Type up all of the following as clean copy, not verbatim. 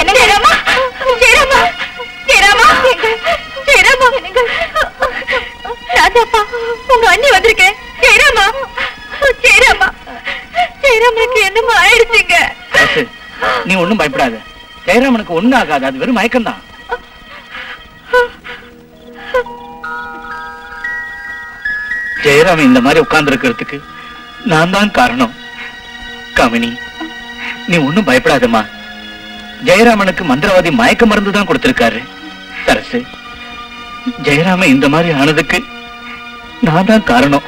என்ன ஜெயராமா? ஜெயராமா, ஜெயராமா, ஜெயராமா, ராஜாப்பா, உங்க அண்ணி வந்திருக்கேன். ஜெயராமா, ஜெயராமா, ஜெயராமனுக்கு என்னமா ஆயிடுச்சுங்க? நீ ஒண்ணும் பயப்படாத. ஜெயராமனுக்கு ஒண்ணும் ஆகாது. அது வெறும் மயக்கம்தான். ஜெயராமன் இந்த மாதிரி உட்கார்ந்து இருக்கிறதுக்கு நான் தான் காரணம். காமினி, நீ ஒண்ணும் பயப்படாதம்மா. ஜெயராமனுக்கு மந்திரவாதி மயக்க மருந்து தான் கொடுத்திருக்காரு. தரசு, ஜெயராமன் இந்த மாதிரி ஆனதுக்கு நான் தான் காரணம்.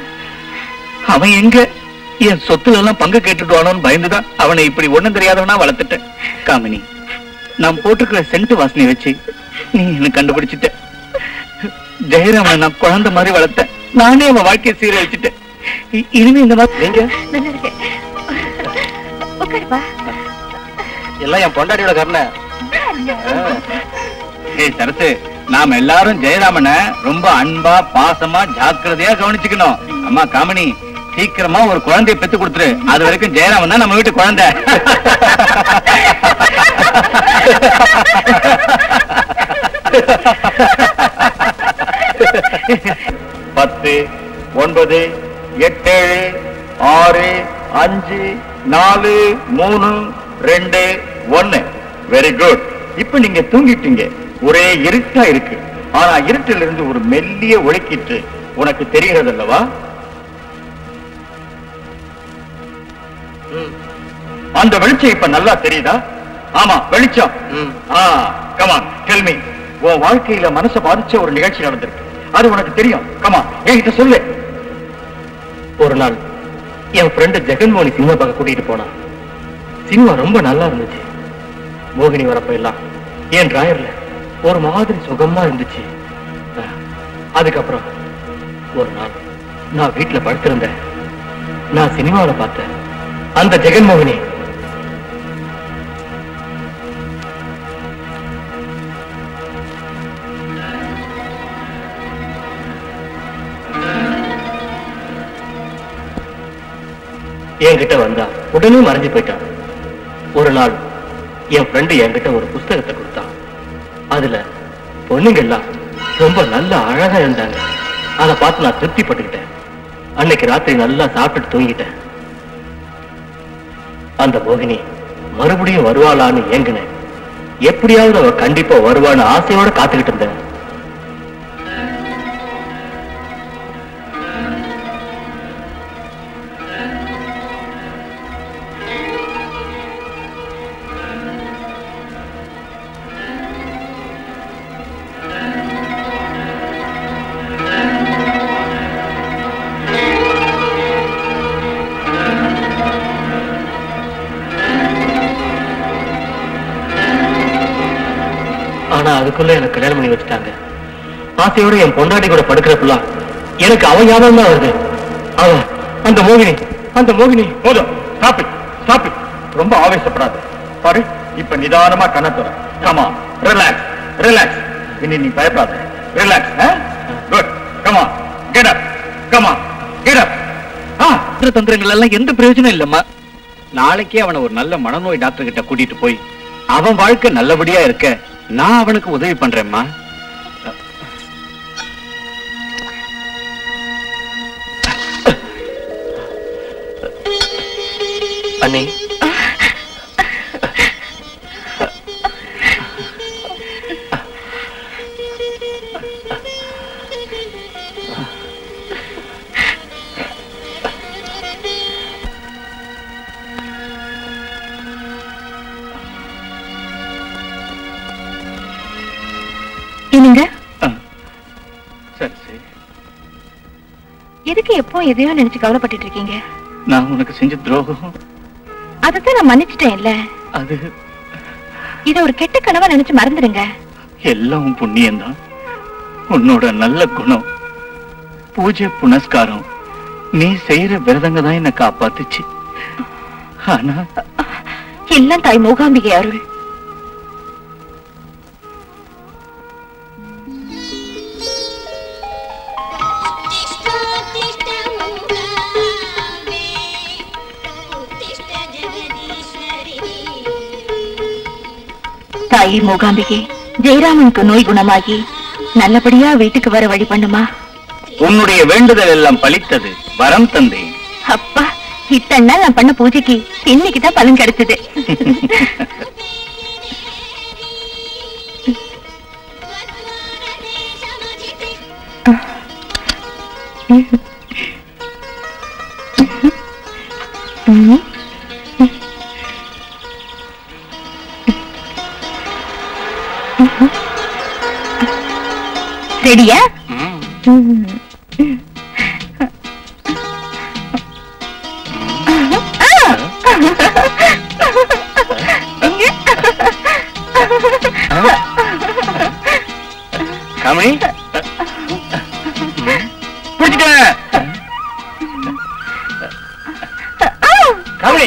அவன் எங்க என் சொத்துல எல்லாம் பங்கு கேட்டுடுவானோன்னு பயந்துதான் அவனை இப்படி ஒண்ணும் தெரியாதவனா வளர்த்துட்டேன். காமினி, நான் போட்டிருக்கிற சென்ட் வாசனை வச்சு நீ என்ன கண்டுபிடிச்சிட்ட. ஜெயராமனை நான் குழந்தை மாதிரி வளர்த்தேன். நானே அவன் வாழ்க்கையை சீர வச்சுட்டேன். இனிமே இந்த மாதிரி நீங்க எல்லாம் என் பொண்டாட்டியோட காரணம். ஏய் சரசு, நாம எல்லாரும் ஜெயராமனை ரொம்ப அன்பா பாசமா ஜாக்கிரதையா கவனிச்சுக்கணும். அம்மா காமினி, சீக்கிரமா ஒரு குழந்தைய பெத்து கொடுத்துரு. அது வரைக்கும் ஜெயராமன் தான் நம்ம வீட்டு குழந்தை. 10, 9, 8, 6, 5, 4, 3, 2, 1. Very good. இப்ப நீங்க தூங்கிட்டீங்க. ஒரே இருட்டா இருக்கு. ஆனா இருட்டில் இருந்து ஒரு மெல்லிய ஒளிக்கிட்டு உனக்கு தெரிகிறது அல்லவா? அந்த வெளிச்சம் இப்ப நல்லா தெரியுதா? ஆமா, வெளிச்சம். Come on, tell me. உன் வாழ்க்கையில மனசை பாதிச்ச ஒரு நிகழ்ச்சி நடந்திருக்கு. அது உனக்கு தெரியும். கமா, என்கிட்ட சொல்லு. ஒரு நாள் என் ஃப்ரெண்டு ஜெகன்மோகனி சினிமா பார்க்க கூட்டிட்டு போனான். சினிமா ரொம்ப நல்லா இருந்துச்சு. மோகினி வரப்ப எல்லாம் என் டிராயர்ல ஒரு மாதிரி சுகமா இருந்துச்சு. அதுக்கப்புறம் ஒரு நாள் நான் வீட்டுல படுத்திருந்தேன். நான் சினிமாவில் பார்த்தேன் அந்த ஜெகன்மோகினி என்கிட்ட வந்தா உடனே மறைஞ்சு போயிட்டான். ஒரு நாள் என் ஃப்ரெண்டு என்கிட்ட ஒரு புஸ்தகத்தை கொடுத்தான். அதுல பொண்ணுங்க எல்லாம் ரொம்ப நல்ல அழகா இருந்தாங்க. அதை பார்த்து நான் திருப்திப்பட்டுக்கிட்டேன். அன்னைக்கு ராத்திரி நல்லா சாப்பிட்டுட்டு தூங்கிட்டேன். அந்த மோகினி மறுபடியும் வருவாளான்னு ஏங்கினேன். எப்படியாவது அவ கண்டிப்பா வருவான்னு ஆசையோட காத்துக்கிட்டு இருந்தேன். அதுக்குள்ள எனக்கு கல்யாணம் பண்ணி வச்சுட்டாங்க. ஆசையோட என் பொண்டாட்டி கூட படுக்கிறப்பெல்லாம் எனக்கு அவ ஞாபகம் தான் வருது. அவ அந்த மோகினி, அந்த மோகினி. போதும், ஸ்டாப் இட், ஸ்டாப் இட். ரொம்ப ஆவேசப்படாத. பாரு, இப்ப நிதானமா கண்ணத்துற. Comma, relax, relax. இனி நீ பயப்படாத. Relax. Good. Comma, get up. Comma, get up. தந்திரங்கள் எல்லாம் எந்த பிரயோஜனம் இல்லம்மா. நாளைக்கே அவனை ஒரு நல்ல மனநோய் டாக்டர் கிட்ட கூட்டிட்டு போய் அவன் வாழ்க்கை நல்லபடியா இருக்க நான் அவனுக்கு உதவி பண்றேம்மா. அண்ணி, எதுக்கு எப்போ எதையோ நினைச்சு கவலைப்பட்டு இருக்கீங்க? நான் உனக்கு செஞ்ச துரோகம் அதான் நான் மன்னிச்சிட்டேன் இல்ல. அது இத ஒரு கெட்ட கனவா நினைச்சு மறந்துடுங்க. எல்லாம் புண்ணியம் தான். உன்னோட நல்ல குணம், பூஜை புனஸ்காரம், நீ செய்யற விரதங்க தான் என்ன காப்பாத்துச்சு. ஆனா எல்லாம் தாய் மூகாம்பிகை அருள். தாயி மூகாம்பிகை, ஜெயராமனுக்கு நோய் குணமாகி நல்லபடியா வீட்டுக்கு வர வழி பண்ணுமா. உன்னுடைய வேண்டுதல் எல்லாம் பலித்தது, வரம் தந்தேன். அப்பா, இத்தனை நாள் நான் பண்ண பூஜைக்கு இன்னைக்குதான் பலன் கிடைச்சது. ரெடியா? காமினி, பிடிச்சிட்டேன். காமினி,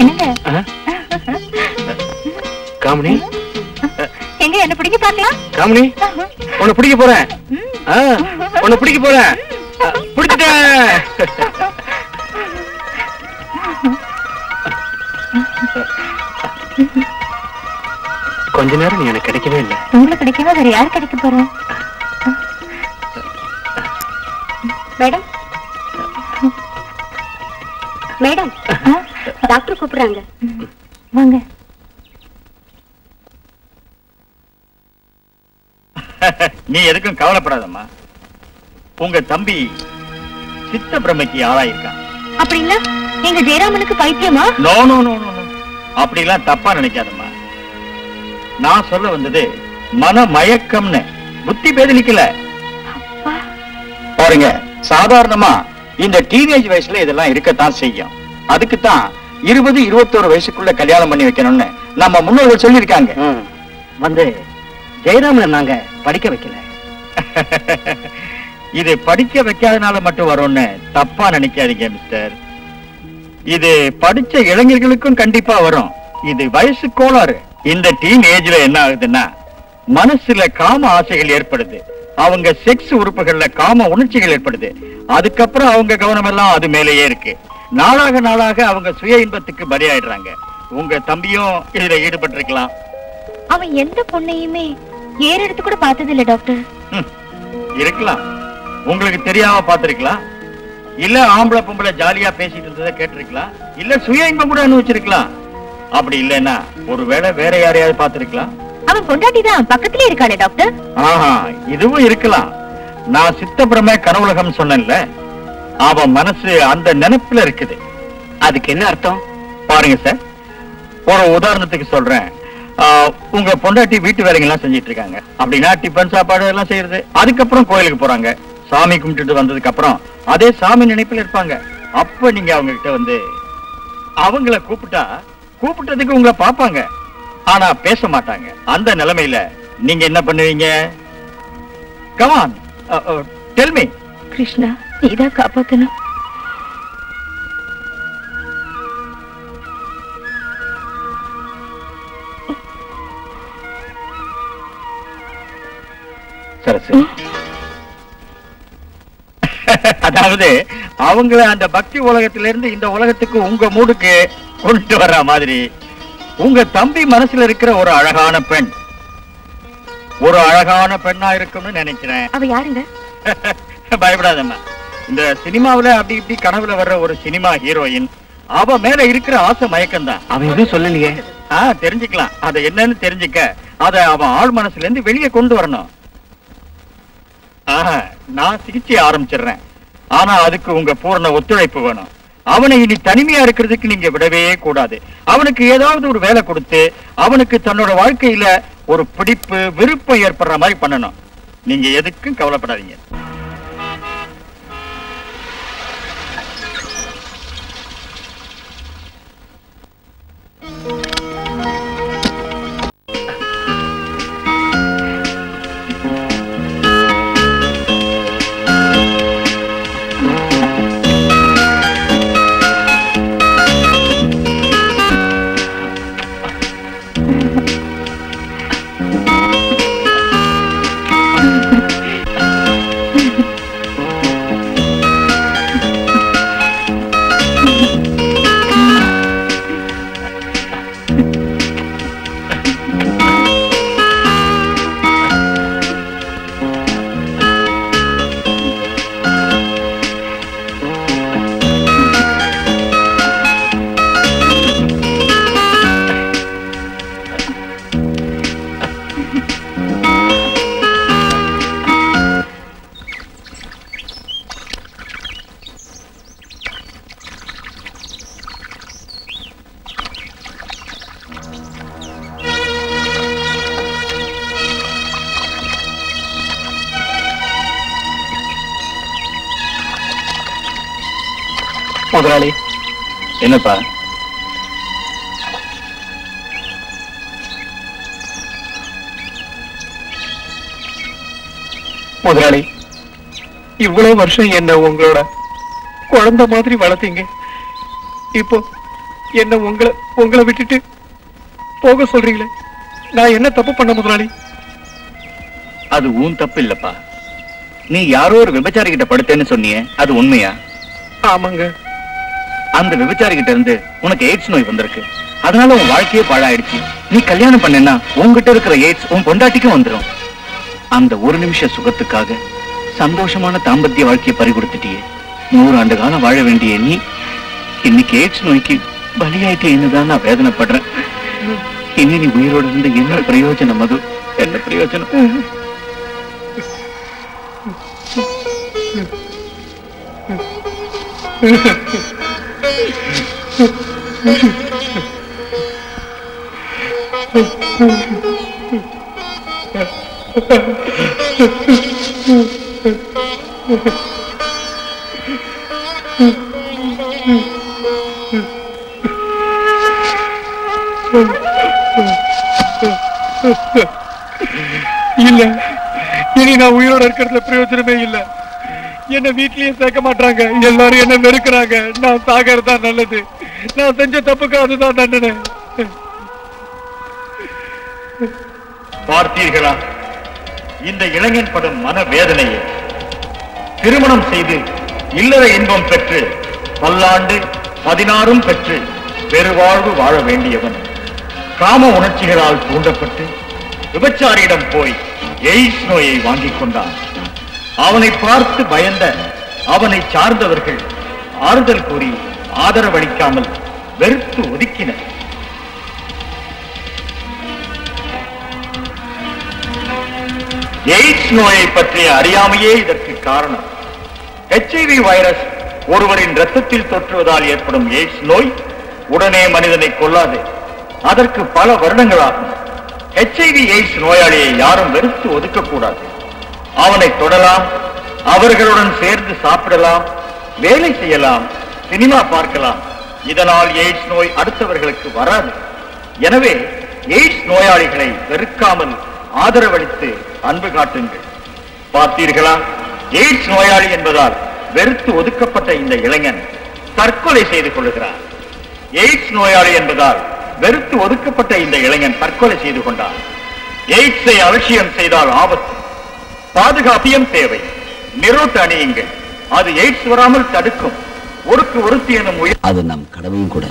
என்னங்க காமினி, எங்க என்ன பிடிக்க பாக்கலாம்? காமினி, உன்னை பிடிக்க போறேன். உன்னை பிடிக்க போறேன். பிடிச்சிட்டேன். கொஞ்ச நேரம் நீ எனக்கு கிடைக்கவே இல்லை. உங்களுக்கு கிடைக்கவே வேற யாரு கிடைக்க போறேன்? மேடம், மேடம், டாக்டர் கூப்பிடுறாங்க, வாங்க. நீ எதுக்கும் கவலைப்படாதம்மா. உங்க தம்பி சித்த பிரமைக்கு ஆளாயிருக்கான். அப்படின்னா எங்க ஜெயராமனுக்கு பைத்தியமா? நோ நோ நோ நோ, அப்படிலாம் தப்பா நினைக்காதம்மா. நான் சொல்ல வந்தது மன மயக்கம்னு, புத்தி பேதலிக்கல. பாருங்க, சாதாரணமா இந்த டீனேஜ் வயசுல இதெல்லாம் இருக்கத்தான் செய்யும். அதுக்குத்தான் 20-21 வயசுக்குள்ள கல்யாணம் பண்ணி வைக்கணும்னு நம்ம முன்னோர்கள் சொல்லியிருக்காங்க. வந்து ஜெயராமனை நாங்க படிக்க வைக்கல. இது படிக்க வைக்காதனால மட்டும் வரும்னு தப்பா நினைக்காதீங்க மிஸ்டர். இது படிச்ச இளைஞர்களுக்கும் கண்டிப்பா வரும். இது வயசு கோளாறு. இந்த டீன் ஏஜ்ல என்ன ஆகுதுன்னா, மனசுல காம ஆசைகள் ஏற்படுது, அவங்க செக்ஸ் உறுப்புகள்ல காம உணர்ச்சிகள் ஏற்படுது. அதுக்கப்புறம் அவங்க கவனம் எல்லாம் அது மேலேயே இருக்கு. நாளாக நாளாக அவங்க சுய இன்பத்துக்கு பலியாயிடுறாங்க. உங்க தம்பியும் இதுல ஈடுபட்டிருக்கலாம். அவன் எந்த பொண்ணையுமே ஏறெடுத்து கூட பார்த்தது இல்ல டாக்டர். இருக்கலாம், உங்களுக்கு தெரியாம பார்த்திருக்கலாம். இல்ல ஆம்பளை பொம்பளை ஜாலியா பேசிட்டு இருந்ததை கேட்டிருக்கலாம். இல்ல சுய இன்பம் கூட அனுபவிச்சிருக்கலாம். அப்படி இல்லைன்னா ஒருவேளை வேற யாரையாவது பார்த்திருக்கலாம். அவன் பொண்டாட்டி தான் பக்கத்திலே இருக்கானே டாக்டர். ஆஹா, இதுவும் இருக்கலாம். நான் சித்தப்பிரமை கனவுலகம் சொன்னேன்ல, அவன் மனசு அந்த நினைப்புல இருக்குது. அதுக்கு என்ன அர்த்தம் பாருங்க சார். ஒரு உதாரணத்துக்கு சொல்றேன். உங்க பொண்டாட்டி வீட்டு வேலைகள்லாம் செஞ்சிட்டு இருக்காங்க அப்படின்னா, டிஃபன் சாப்பாடு எல்லாம் செய்யறது. அதுக்கப்புறம் கோயிலுக்கு போறாங்க. சாமி கும்பிட்டுட்டு வந்ததுக்கு அப்புறம் அதே சாமி நினைப்புல இருப்பாங்க. அப்ப நீங்க அவங்க கிட்ட வந்து அவங்கள கூப்பிட்டா, கூப்பிட்டதுக்கு உங்களை பாப்பாங்க, ஆனா பேச மாட்டாங்க. அந்த நிலைமையில நீங்க என்ன பண்ணுவீங்க? Come on, tell me. Krishna, நீதான் காப்பாத்தணும். சரசு, அதாவது அவங்கள அந்த பக்தி உலகத்திலிருந்து இந்த உலகத்துக்கு உங்க மூடுக்கு கொண்டு வர்ற மாதிரி உங்க தம்பி மனசுல இருக்கிற ஒரு அழகான பெண், ஒரு அழகான பெண்ணா இருக்கும்னு நினைக்கிறேன். அவ யாருங்க? பயப்படாதம்மா. இந்த சினிமாவுல அப்படி இப்படி கனவுல வர்ற ஒரு சினிமா ஹீரோயின், அவ மேல இருக்கிற ஆசை மயக்கம் தான். அவன் எதுவும் சொல்லலையே. தெரிஞ்சுக்கலாம். அதை என்னன்னு தெரிஞ்சுக்க அதை அவன் ஆள் மனசுல இருந்து வெளியே கொண்டு வரணும். நான் சிகிச்சை ஆரம்பிச்சிடுறேன். ஆனா அதுக்கு உங்க பூர்ண ஒத்துழைப்பு வேணும். அவனை இனி தனிமையா இருக்கிறதுக்கு நீங்க விடவே கூடாது. அவனுக்கு ஏதாவது ஒரு வேலை கொடுத்து அவனுக்கு தன்னோட வாழ்க்கையில ஒரு பிடிப்பு விருப்பம் ஏற்படுற மாதிரி பண்ணணும். நீங்க எதுக்கும் கவலைப்படாதீங்க. முதலாளி. என்னப்பா? முதலாளி, இவ்வளவு வருஷம் என்ன உங்களோட குழந்தை மாதிரி வளர்த்தீங்க. இப்போ என்ன உங்களை விட்டுட்டு போக சொல்றீங்களே, நான் என்ன தப்பு பண்ண முதலாளி? அது உன் தப்பு இல்லப்பா. நீ யாரோ ஒரு விபச்சாரி கிட்ட படுத்தேன்னு சொன்னியே, அது உண்மையா? ஆமாங்க. அந்த விபச்சாரி கிட்ட இருந்து உனக்கு எய்ட்ஸ் நோய் வந்திருக்கு. அதனால உன் வாழ்க்கையே பாழாயிடுச்சு. நீ கல்யாணம் பண்ணேன்னா உன்கிட்ட இருக்கிற எய்ட்ஸ் உன் பொண்டாட்டிக்கும் வந்துடும். அந்த ஒரு நிமிஷ சுகத்துக்காக சந்தோஷமான தாம்பத்திய வாழ்க்கையை பறி கொடுத்துட்டியே. 100 ஆண்டு காலம் வாழ வேண்டிய நீ இன்னைக்கு எய்ட்ஸ் நோய்க்கு பலியாயிட்டேன்னுதான் நான் வேதனைப்படுறேன். இனி நீ உயிரோடு இருந்து என்ன பிரயோஜனம்? மது, என்ன பிரயோஜனம்? இல்ல, இனி நான் உயிரோட இருக்கிறதுல பிரயோஜனமே இல்ல. என்ன வீட்லயே சேர்க்க மாட்டாங்க. எல்லாரும் என்ன வெறுக்கிறாங்க. நான் சாகிறது தான் நல்லது. நான் செஞ்ச தப்புக்கு அதுதான் தண்டனை. பார்த்தீர்களா இந்த இளைஞன் படும் மனவேதனையை? திருமணம் செய்து இல்லற இன்பம் பெற்று பல்லாண்டு 16 பெற்று பெருவாழ்வு வாழ வேண்டியவன் காம உணர்ச்சிகளால் தூண்டப்பட்டு விபச்சாரியிடம் போய் எய்ட்ஸ் நோயை வாங்கிக் கொண்டான். அவனை பார்த்து பயந்த அவனை சார்ந்தவர்கள் ஆறுதல் கூறி ஆதரவளிக்காமல் வெறுத்து ஒதுக்கினர். எய்ட்ஸ் நோயை பற்றிய அறியாமையே இதற்கு காரணம். HIV வைரஸ் ஒருவரின் இரத்தத்தில் தொற்றுவதால் ஏற்படும் எய்ட்ஸ் நோய் உடனே மனிதனை கொல்லாது. அதற்கு பல வருடங்களாகும். HIV எய்ட்ஸ் நோயாளியை யாரும் வெறுத்து ஒதுக்கக்கூடாது. அவனை தொடலாம், அவர்களுடன் சேர்ந்து சாப்பிடலாம், வேலை செய்யலாம், சினிமா பார்க்கலாம். இதனால் எய்ட்ஸ் நோய் அடுத்தவர்களுக்கு வராது. எனவே எய்ட்ஸ் நோயாளிகளை வெறுக்காமல் ஆதரவளித்து அன்பு காட்டுங்கள். பார்த்தீர்களா, எய்ட்ஸ் நோயாளி என்பதால் வெறுத்து ஒதுக்கப்பட்ட இந்த இளைஞன் தற்கொலை செய்து கொள்கிறார். எய்ட்ஸ் நோயாளி என்பதால் வெறுத்து ஒதுக்கப்பட்ட இந்த இளைஞன் தற்கொலை செய்து கொண்டார். எய்ட்ஸை அலட்சியம் செய்தால் ஆபத்து. பாதுகாப்பியம் தேவை. நிரோட்டு அணியுங்கள். அது எய்ட்ஸ் வராமல் தடுக்கும். ஒருக்கு ஒருத்தி எனும் அது நம் கடமையும் கூட.